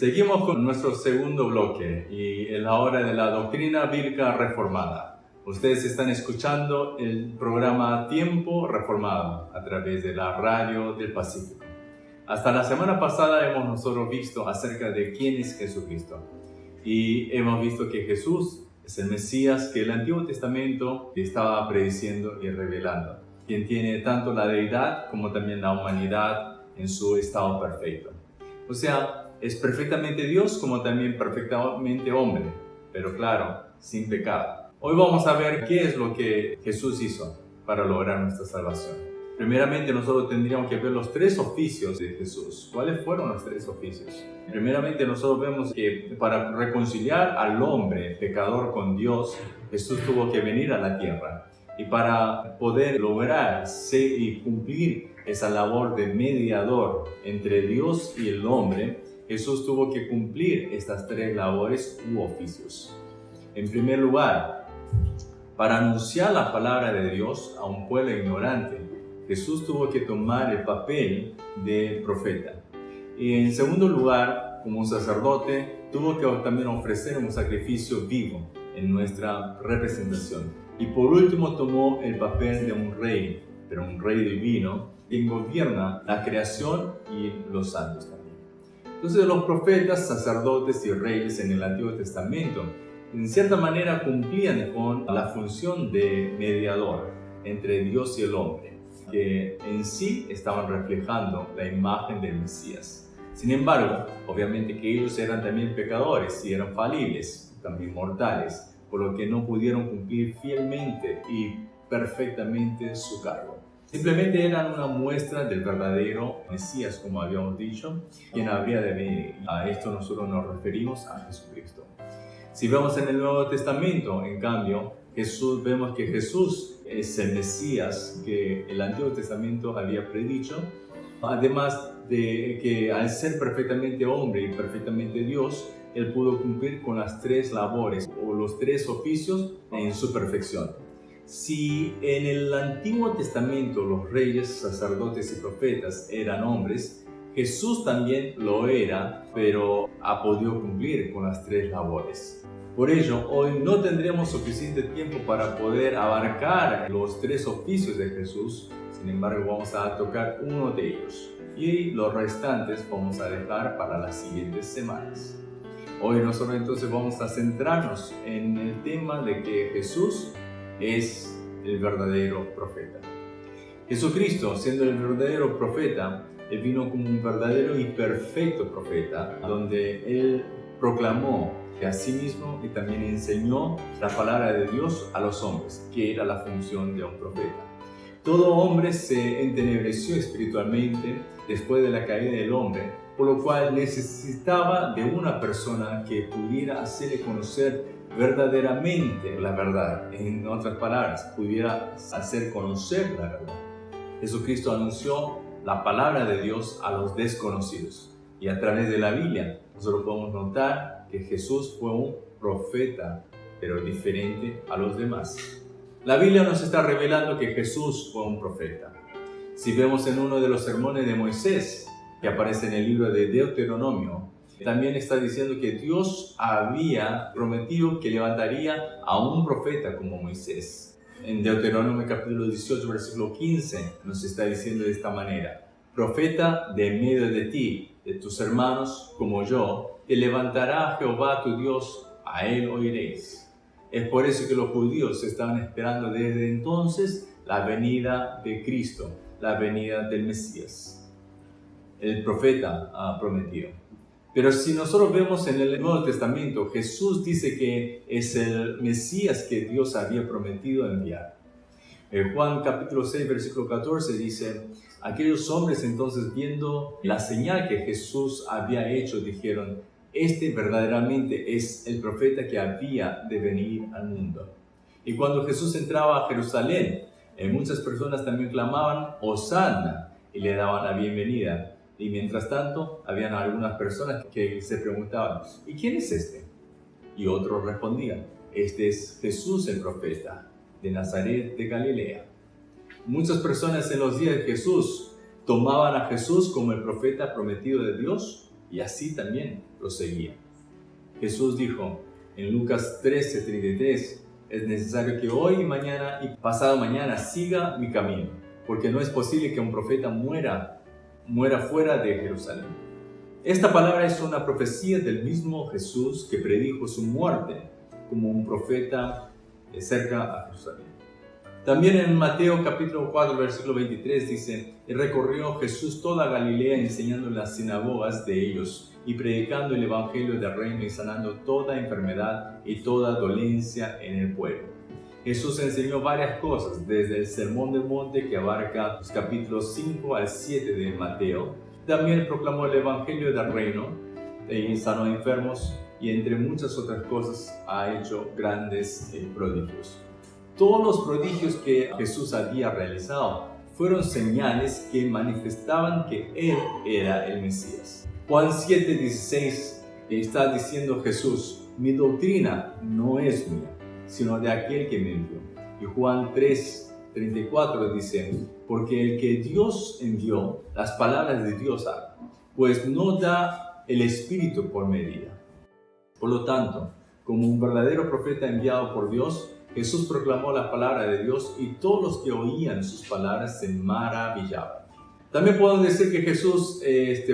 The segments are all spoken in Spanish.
Seguimos con nuestro segundo bloque y en la hora de la doctrina bíblica reformada. Ustedes están escuchando el programa Tiempo Reformado a través de la Radio del Pacífico. Hasta la semana pasada hemos nosotros visto acerca de quién es Jesucristo y hemos visto que Jesús es el Mesías que el Antiguo Testamento estaba prediciendo y revelando, quien tiene tanto la deidad como también la humanidad en su estado perfecto. O sea, es perfectamente Dios como también perfectamente hombre, pero claro, sin pecado. Hoy vamos a ver qué es lo que Jesús hizo para lograr nuestra salvación. Primeramente, nosotros tendríamos que ver los tres oficios de Jesús. ¿Cuáles fueron los tres oficios? Primeramente, nosotros vemos que para reconciliar al hombre pecador con Dios, Jesús tuvo que venir a la tierra. Y para poder lograr y cumplir esa labor de mediador entre Dios y el hombre, Jesús tuvo que cumplir estas tres labores u oficios. En primer lugar, para anunciar la palabra de Dios a un pueblo ignorante, Jesús tuvo que tomar el papel de profeta. Y en segundo lugar, como un sacerdote, tuvo que también ofrecer un sacrificio vivo en nuestra representación. Y por último, tomó el papel de un rey, pero un rey divino, quien gobierna la creación y los santos también. Entonces los profetas, sacerdotes y reyes en el Antiguo Testamento en cierta manera cumplían con la función de mediador entre Dios y el hombre, que en sí estaban reflejando la imagen del Mesías. Sin embargo, obviamente que ellos eran también pecadores y eran falibles, también mortales, por lo que no pudieron cumplir fielmente y perfectamente su cargo. Simplemente eran una muestra del verdadero Mesías, como habíamos dicho, quien habría de venir. A esto nosotros nos referimos a Jesucristo. Si vemos en el Nuevo Testamento, en cambio, vemos que Jesús es el Mesías que el Antiguo Testamento había predicho, además de que al ser perfectamente hombre y perfectamente Dios, Él pudo cumplir con las tres labores o los tres oficios en su perfección. Si en el Antiguo Testamento los reyes, sacerdotes y profetas eran hombres, Jesús también lo era, pero ha podido cumplir con las tres labores. Por ello, hoy no tendremos suficiente tiempo para poder abarcar los tres oficios de Jesús. Sin embargo, vamos a tocar uno de ellos y los restantes vamos a dejar para las siguientes semanas. Hoy nosotros entonces vamos a centrarnos en el tema de que Jesús es el verdadero profeta. Jesucristo, siendo el verdadero profeta, Él vino como un verdadero y perfecto profeta, donde Él proclamó que a sí mismo y también enseñó la palabra de Dios a los hombres, que era la función de un profeta. Todo hombre se entenebreció espiritualmente después de la caída del hombre, por lo cual necesitaba de una persona que pudiera hacerle conocer verdaderamente la verdad. En otras palabras, pudiera hacer conocer la verdad. Jesucristo anunció la palabra de Dios a los desconocidos. Y a través de la Biblia, nosotros podemos notar que Jesús fue un profeta, pero diferente a los demás. La Biblia nos está revelando que Jesús fue un profeta. Si vemos en uno de los sermones de Moisés, que aparece en el libro de Deuteronomio, también está diciendo que Dios había prometido que levantaría a un profeta como Moisés. En Deuteronomio capítulo 18, versículo 15, nos está diciendo de esta manera: profeta de en medio de ti, de tus hermanos como yo, te levantará Jehová tu Dios, a él oiréis. Es por eso que los judíos estaban esperando desde entonces la venida de Cristo, la venida del Mesías. El profeta ha prometido. Pero si nosotros vemos en el Nuevo Testamento, Jesús dice que es el Mesías que Dios había prometido enviar. Juan capítulo 6, versículo 14 dice: aquellos hombres entonces, viendo la señal que Jesús había hecho, dijeron: este verdaderamente es el profeta que había de venir al mundo. Y cuando Jesús entraba a Jerusalén, muchas personas también clamaban: Hosanna, y le daban la bienvenida. Y mientras tanto, habían algunas personas que se preguntaban: ¿y quién es este? Y otros respondían: este es Jesús el profeta, de Nazaret de Galilea. Muchas personas en los días de Jesús tomaban a Jesús como el profeta prometido de Dios, y así también lo seguían. Jesús dijo en Lucas 13:33, es necesario que hoy y mañana y pasado mañana siga mi camino, porque no es posible que un profeta muera fuera de Jerusalén. Esta palabra es una profecía del mismo Jesús que predijo su muerte como un profeta cerca a Jerusalén. También en Mateo capítulo 4, versículo 23 dice, y recorrió Jesús toda Galilea enseñando en las sinagogas de ellos y predicando el evangelio del reino y sanando toda enfermedad y toda dolencia en el pueblo. Jesús enseñó varias cosas, desde el Sermón del Monte que abarca los capítulos 5 al 7 de Mateo. También proclamó el evangelio del reino y sanó enfermos y entre muchas otras cosas ha hecho grandes prodigios. Todos los prodigios que Jesús había realizado fueron señales que manifestaban que Él era el Mesías. Juan 7:16 está diciendo Jesús, mi doctrina no es mía, sino de aquel que me envió. Y Juan 3:34 dice, porque el que Dios envió, las palabras de Dios habla, pues no da el Espíritu por medida. Por lo tanto, como un verdadero profeta enviado por Dios, Jesús proclamó la palabra de Dios y todos los que oían sus palabras se maravillaban. También podemos decir que Jesús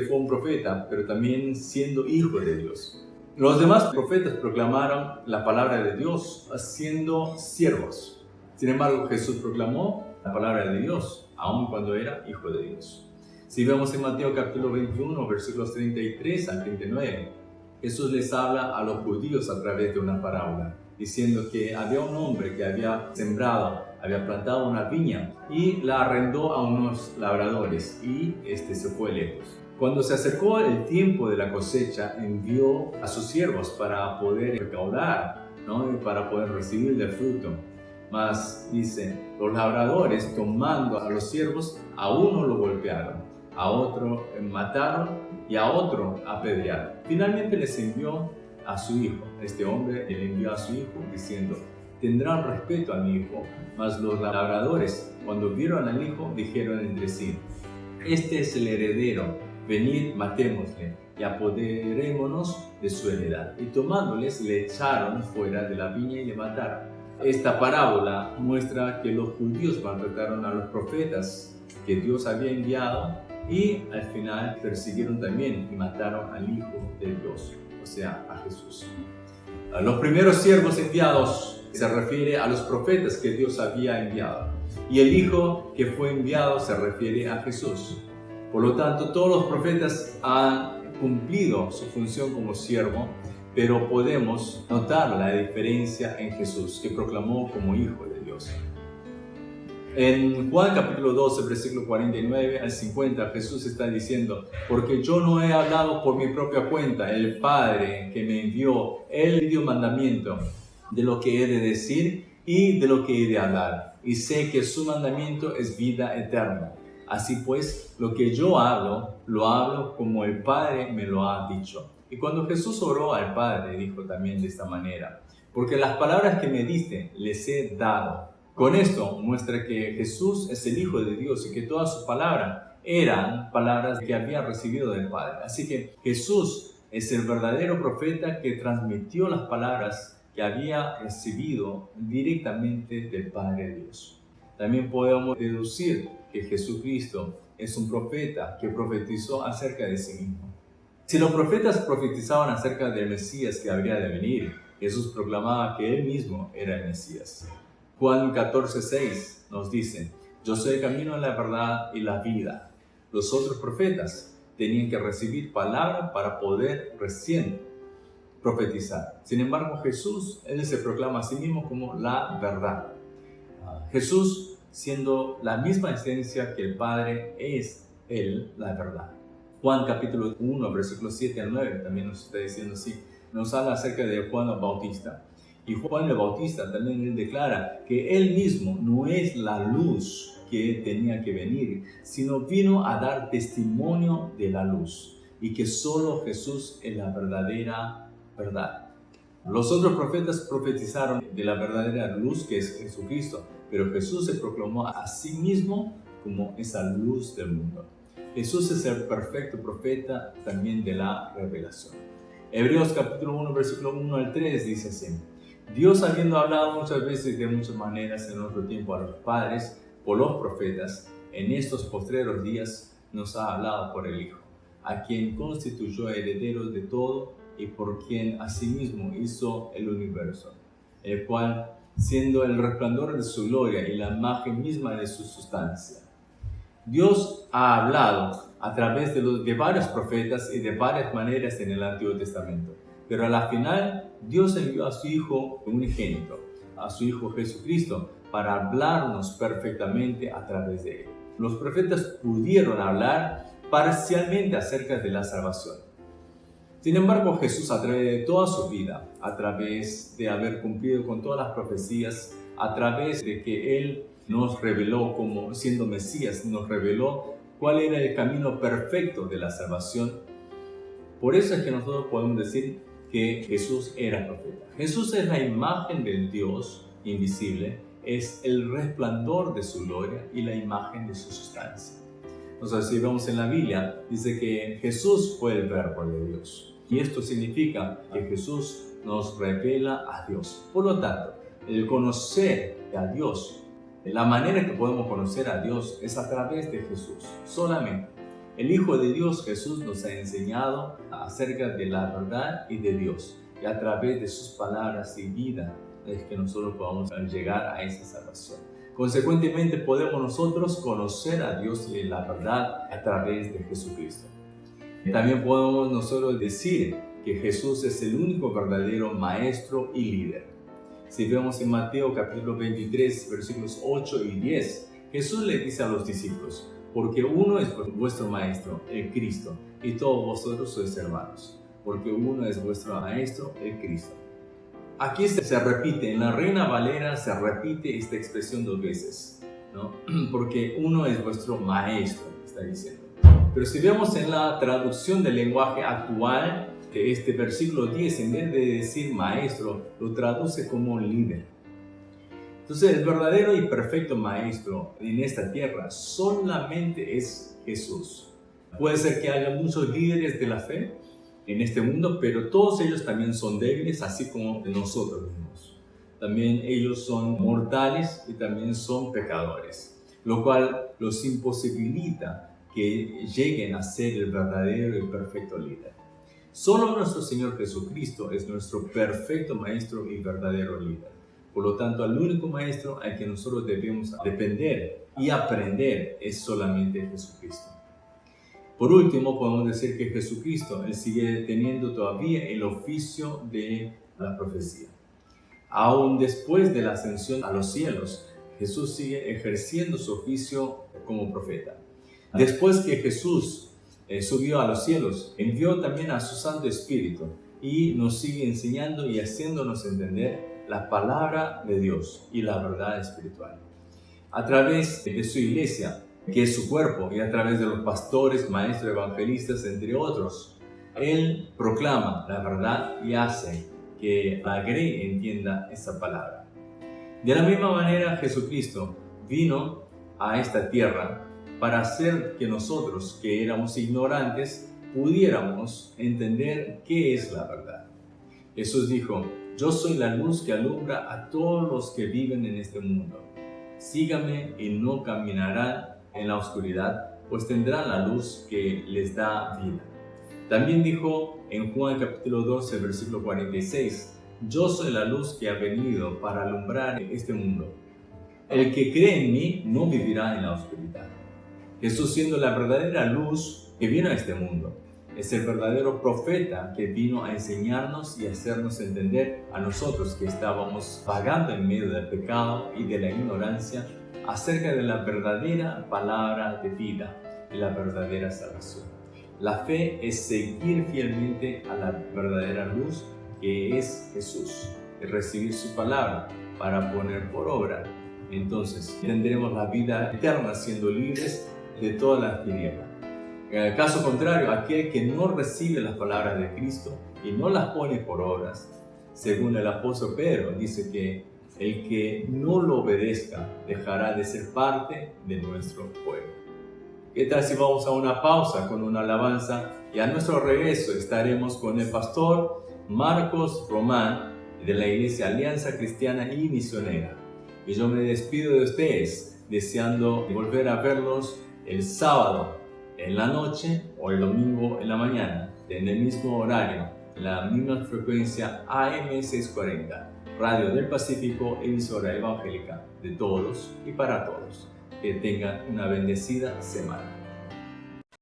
fue un profeta, pero también siendo hijo de Dios. Los demás profetas proclamaron la palabra de Dios siendo siervos. Sin embargo, Jesús proclamó la palabra de Dios, aun cuando era hijo de Dios. Si vemos en Mateo capítulo 21, versículos 33 al 39, Jesús les habla a los judíos a través de una parábola, diciendo que había un hombre que había plantado una viña y la arrendó a unos labradores y se fue lejos. Cuando se acercó el tiempo de la cosecha, envió a sus siervos para poder recaudar, y para poder recibir del fruto. Mas, dice, los labradores, tomando a los siervos, a uno lo golpearon, a otro mataron y a otro apedrearon. Finalmente les envió a su hijo. Este hombre le envió a su hijo diciendo, tendrán respeto a mi hijo. Mas los labradores, cuando vieron al hijo, dijeron entre sí, este es el heredero, venid, matémosle y apoderémonos de su heredad. Y tomándoles, le echaron fuera de la viña y le mataron. Esta parábola muestra que los judíos maltrataron a los profetas que Dios había enviado y al final persiguieron también y mataron al Hijo de Dios, o sea, a Jesús. Los primeros siervos enviados se refiere a los profetas que Dios había enviado y el Hijo que fue enviado se refiere a Jesús. Por lo tanto, todos los profetas han cumplido su función como siervo, pero podemos notar la diferencia en Jesús, que proclamó como Hijo de Dios. En Juan capítulo 12, versículo 49 al 50, Jesús está diciendo, porque yo no he hablado por mi propia cuenta, el Padre que me envió, Él me dio mandamiento de lo que he de decir y de lo que he de hablar, y sé que su mandamiento es vida eterna. Así pues, lo que yo hablo, lo hablo como el Padre me lo ha dicho. Y cuando Jesús oró al Padre, dijo también de esta manera, porque las palabras que me diste les he dado. Con esto muestra que Jesús es el Hijo de Dios y que todas sus palabras eran palabras que había recibido del Padre. Así que Jesús es el verdadero profeta que transmitió las palabras que había recibido directamente del Padre Dios. También podemos deducir que Jesucristo es un profeta que profetizó acerca de sí mismo. Si los profetas profetizaban acerca del Mesías que habría de venir, Jesús proclamaba que Él mismo era el Mesías. Juan 14:6 nos dice, yo soy el camino, la verdad y la vida. Los otros profetas tenían que recibir palabra para poder recién profetizar. Sin embargo, Jesús, Él se proclama a sí mismo como la verdad. Jesús, siendo la misma esencia que el Padre, es Él la verdad. Juan capítulo 1, versículos 7 al 9, también nos está diciendo así, nos habla acerca de Juan el Bautista. Y Juan el Bautista también él declara que él mismo no es la luz que tenía que venir, sino vino a dar testimonio de la luz y que solo Jesús es la verdadera verdad. Los otros profetas profetizaron de la verdadera luz que es Jesucristo, pero Jesús se proclamó a sí mismo como esa luz del mundo. Jesús es el perfecto profeta también de la revelación. Hebreos capítulo 1, versículo 1 al 3 dice así: Dios, habiendo hablado muchas veces y de muchas maneras en otro tiempo a los padres por los profetas, en estos postreros días nos ha hablado por el Hijo, a quien constituyó herederos de todo y por quien asimismo hizo el universo, el cual, siendo el resplandor de su gloria y la imagen misma de su sustancia. Dios ha hablado a través de varios profetas y de varias maneras en el Antiguo Testamento, pero a la final Dios envió a su Hijo unigénito, a su Hijo Jesucristo, para hablarnos perfectamente a través de él. Los profetas pudieron hablar parcialmente acerca de la salvación. Sin embargo, Jesús, a través de toda su vida, a través de haber cumplido con todas las profecías, a través de que Él nos reveló como siendo Mesías, nos reveló cuál era el camino perfecto de la salvación. Por eso es que nosotros podemos decir que Jesús era profeta. Jesús es la imagen del Dios invisible, es el resplandor de su gloria y la imagen de su sustancia. Entonces, si vemos en la Biblia, dice que Jesús fue el verbo de Dios. Y esto significa que Jesús nos revela a Dios. Por lo tanto, el conocer a Dios, la manera que podemos conocer a Dios es a través de Jesús, solamente. El Hijo de Dios, Jesús, nos ha enseñado acerca de la verdad y de Dios. Y a través de sus palabras y vida es que nosotros podamos llegar a esa salvación. Consecuentemente, podemos nosotros conocer a Dios y la verdad a través de Jesucristo. También podemos nosotros decir que Jesús es el único verdadero maestro y líder. Si vemos en Mateo capítulo 23, versículos 8 y 10, Jesús le dice a los discípulos: porque uno es vuestro maestro, el Cristo, y todos vosotros sois hermanos, porque uno es vuestro maestro, el Cristo. Aquí se repite, en la Reina Valera se repite esta expresión 2 veces, ¿no? Porque uno es vuestro maestro, está diciendo. Pero si vemos en la traducción del lenguaje actual, que este versículo 10, en vez de decir maestro, lo traduce como líder. Entonces, el verdadero y perfecto maestro en esta tierra solamente es Jesús. Puede ser que haya muchos líderes de la fe en este mundo, pero todos ellos también son débiles, así como nosotros mismos. También ellos son mortales y también son pecadores, lo cual los imposibilita que lleguen a ser el verdadero y perfecto líder. Solo nuestro Señor Jesucristo es nuestro perfecto maestro y verdadero líder. Por lo tanto, el único maestro al que nosotros debemos depender y aprender es solamente Jesucristo. Por último, podemos decir que Jesucristo, Él sigue teniendo todavía el oficio de la profecía. Aún después de la ascensión a los cielos, Jesús sigue ejerciendo su oficio como profeta. Después que Jesús subió a los cielos, envió también a su Santo Espíritu y nos sigue enseñando y haciéndonos entender la palabra de Dios y la verdad espiritual. A través de su iglesia, que es su cuerpo, y a través de los pastores, maestros, evangelistas, entre otros, Él proclama la verdad y hace que la grey entienda esa palabra. De la misma manera, Jesucristo vino a esta tierra para hacer que nosotros, que éramos ignorantes, pudiéramos entender qué es la verdad. Jesús dijo: yo soy la luz que alumbra a todos los que viven en este mundo. Síganme y no caminarán en la oscuridad, pues tendrán la luz que les da vida. También dijo en Juan capítulo 12, versículo 46, yo soy la luz que ha venido para alumbrar este mundo. El que cree en mí no vivirá en la oscuridad. Jesús, siendo la verdadera luz que vino a este mundo, es el verdadero profeta que vino a enseñarnos y hacernos entender a nosotros que estábamos vagando en medio del pecado y de la ignorancia acerca de la verdadera palabra de vida y la verdadera salvación. La fe es seguir fielmente a la verdadera luz que es Jesús, es recibir su palabra para poner por obra. Entonces tendremos la vida eterna siendo libres de todas las tinieblas. En el caso contrario, aquel que no recibe las palabras de Cristo y no las pone por obras, según el apóstol Pedro, dice que el que no lo obedezca dejará de ser parte de nuestro pueblo. ¿Qué tal si vamos a una pausa con una alabanza? Y a nuestro regreso estaremos con el pastor Marcos Román de la Iglesia Alianza Cristiana y Misionera. Y yo me despido de ustedes deseando volver a verlos el sábado en la noche o el domingo en la mañana, en el mismo horario, en la misma frecuencia AM 640, Radio del Pacífico, emisora evangélica de todos y para todos. Que tengan una bendecida semana.